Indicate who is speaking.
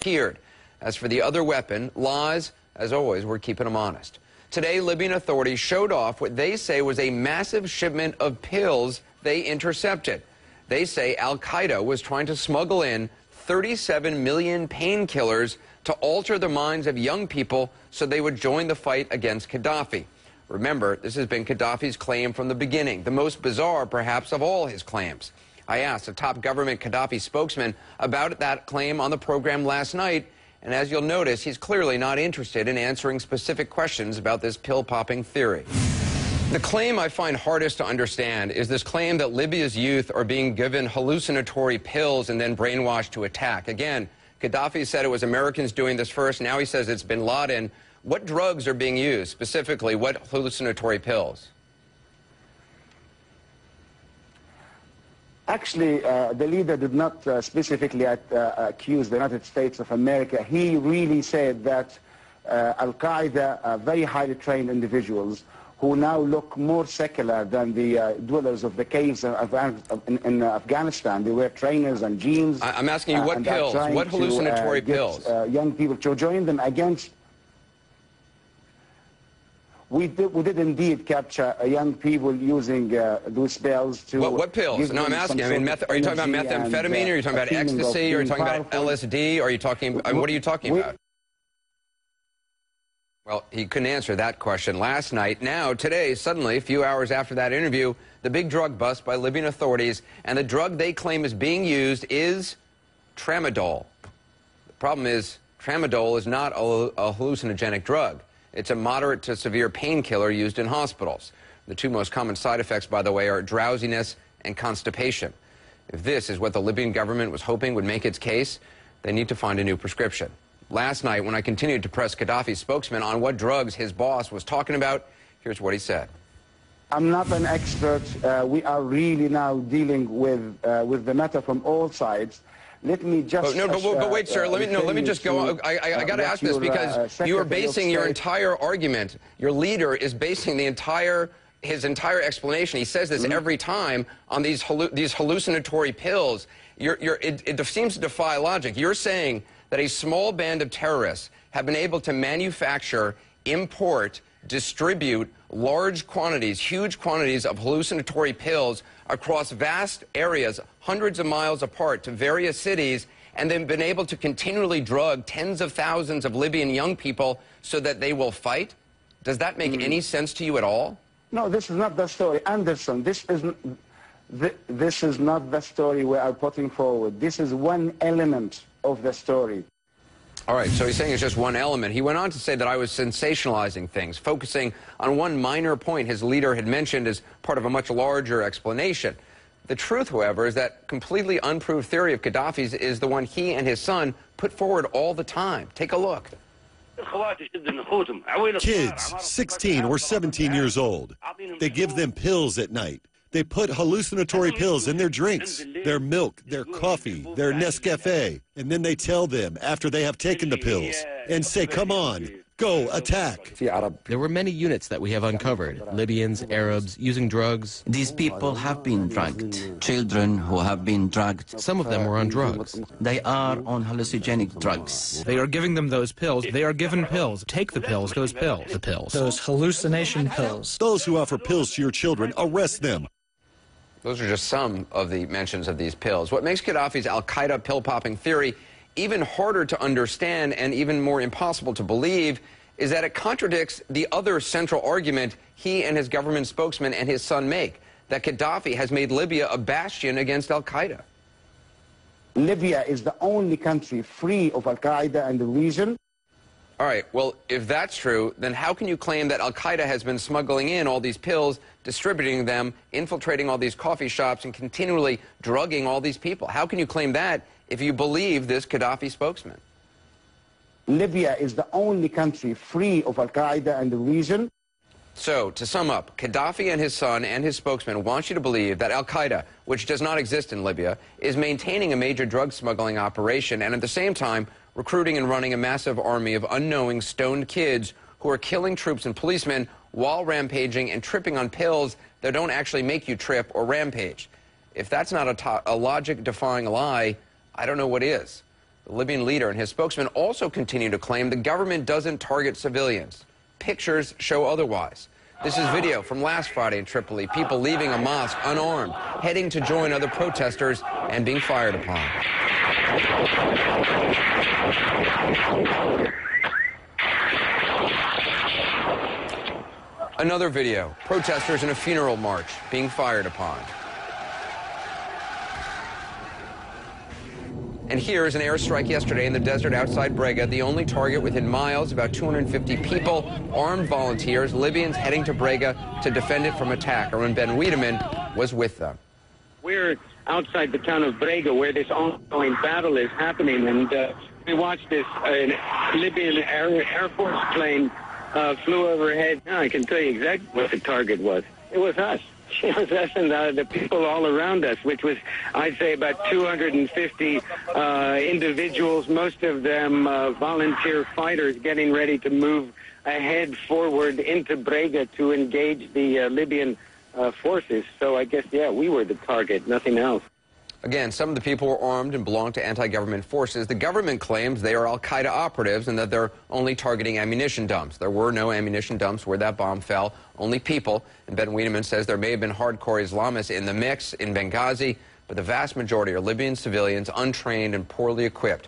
Speaker 1: disappeared. As for the other weapon, lies, as always, we're keeping them honest. Today, Libyan authorities showed off what they say was a massive shipment of pills they intercepted. They say al-Qaeda was trying to smuggle in 37 million painkillers to alter the minds of young people so they would join the fight against Gaddafi. Remember, this has been Gaddafi's claim from the beginning, the most bizarre, perhaps, of all his claims. I asked a top government Gaddafi spokesman about that claim on the program last night, and as you'll notice, he's clearly not interested in answering specific questions about this pill-popping theory. The claim I find hardest to understand is this claim that Libya's youth are being given hallucinatory pills and then brainwashed to attack. Again, Gaddafi said it was Americans doing this first. Now he says it's bin Laden. What drugs are being used? Specifically, what hallucinatory pills?
Speaker 2: Actually, the leader did not specifically accuse the United States of America. He really said that al-Qaeda are very highly trained individuals who now look more secular than the dwellers of the caves in Afghanistan. They wear trainers and jeans.
Speaker 1: I'm asking you what pills, what hallucinatory pills?
Speaker 2: Young people to join them against. We did indeed capture young people using those pills to...
Speaker 1: What pills? No, I'm asking. I mean, are you talking about methamphetamine? Are you talking about ecstasy? Are you talking about LSD? Are you talking... what are you talking about? Well, he couldn't answer that question last night. Now, today, suddenly, a few hours after that interview, the big drug bust by Libyan authorities, and the drug they claim is being used is tramadol. The problem is, tramadol is not a hallucinogenic drug. It's a moderate to severe painkiller used in hospitals. The two most common side effects, by the way, are drowsiness and constipation. If this is what the Libyan government was hoping would make its case, they need to find a new prescription. Last night, when I continued to press Gaddafi's spokesman on what drugs his boss was talking about, here's what he said.
Speaker 2: I'm not an expert. We are really now dealing with the matter from all sides. Let me just...
Speaker 1: But wait, sir, let me just go. I got to ask this because you are basing your entire argument, your leader is basing his entire explanation, he says this every time, on these hallucinatory pills. It seems to defy logic. You're saying that a small band of terrorists have been able to manufacture, import, distribute large quantities, huge quantities of hallucinatory pills across vast areas, hundreds of miles apart, to various cities, and then been able to continually drug tens of thousands of Libyan young people so that they will fight? Does that make any sense to you at all?
Speaker 2: No, this is not the story. Anderson, this is not the story we are putting forward. This is one element of the story.
Speaker 1: All right, so he's saying it's just one element. He went on to say that I was sensationalizing things, focusing on one minor point his leader had mentioned as part of a much larger explanation. The truth, however, is that completely unproved theory of Gaddafi's is the one he and his son put forward all the time. Take a look.
Speaker 3: Kids, 16 or 17 years old, they give them pills at night. They put hallucinatory pills in their drinks, their milk, their coffee, their Nescafe, and then they tell them after they have taken the pills and say, come on, go attack.
Speaker 4: There were many units that we have uncovered, Libyans, Arabs, using drugs.
Speaker 5: These people have been drugged, children who have been drugged.
Speaker 4: Some of them were on drugs.
Speaker 5: They are on hallucinogenic drugs.
Speaker 6: They are giving them those pills. They are given pills. Take the pills, those pills. The pills. Those hallucination pills.
Speaker 3: Those who offer pills to your children, arrest them.
Speaker 1: Those are just some of the mentions of these pills. What makes Gaddafi's al-Qaeda pill-popping theory even harder to understand and even more impossible to believe is that it contradicts the other central argument he and his government spokesman and his son make, that Gaddafi has made Libya a bastion against al-Qaeda.
Speaker 2: Libya is the only country free of al-Qaeda in the region.
Speaker 1: All right, well, if that's true, then how can you claim that al-Qaeda has been smuggling in all these pills, distributing them, infiltrating all these coffee shops, and continually drugging all these people? How can you claim that if you believe this Gaddafi spokesman?
Speaker 2: Libya is the only country free of al-Qaeda in the region.
Speaker 1: So, to sum up, Gaddafi and his son and his spokesman want you to believe that al-Qaeda, which does not exist in Libya, is maintaining a major drug smuggling operation and at the same time recruiting and running a massive army of unknowing, stoned kids who are killing troops and policemen while rampaging and tripping on pills that don't actually make you trip or rampage. If that's not a logic-defying lie, I don't know what is. The Libyan leader and his spokesman also continue to claim the government doesn't target civilians. Pictures show otherwise. This is video from last Friday in Tripoli, people leaving a mosque unarmed, heading to join other protesters and being fired upon. Another video, protesters in a funeral march being fired upon. And here is an airstrike yesterday in the desert outside Brega, the only target within miles, about 250 people, armed volunteers, Libyans heading to Brega to defend it from attack. Arun Ben Wiedemann was with them.
Speaker 7: We're outside the town of Brega where this ongoing battle is happening, and we watched this Libyan Air Force plane flew overhead. Now I can tell you exactly what the target was. It was us. It was us and the people all around us, which was, I'd say, about 250 individuals, most of them volunteer fighters getting ready to move ahead forward into Brega to engage the Libyan forces. So I guess, yeah, we were the target, nothing else.
Speaker 1: Again, some of the people were armed and belonged to anti-government forces. The government claims they are al-Qaeda operatives and that they're only targeting ammunition dumps. There were no ammunition dumps where that bomb fell, only people. And Ben Wiedemann says there may have been hardcore Islamists in the mix in Benghazi, but the vast majority are Libyan civilians, untrained and poorly equipped.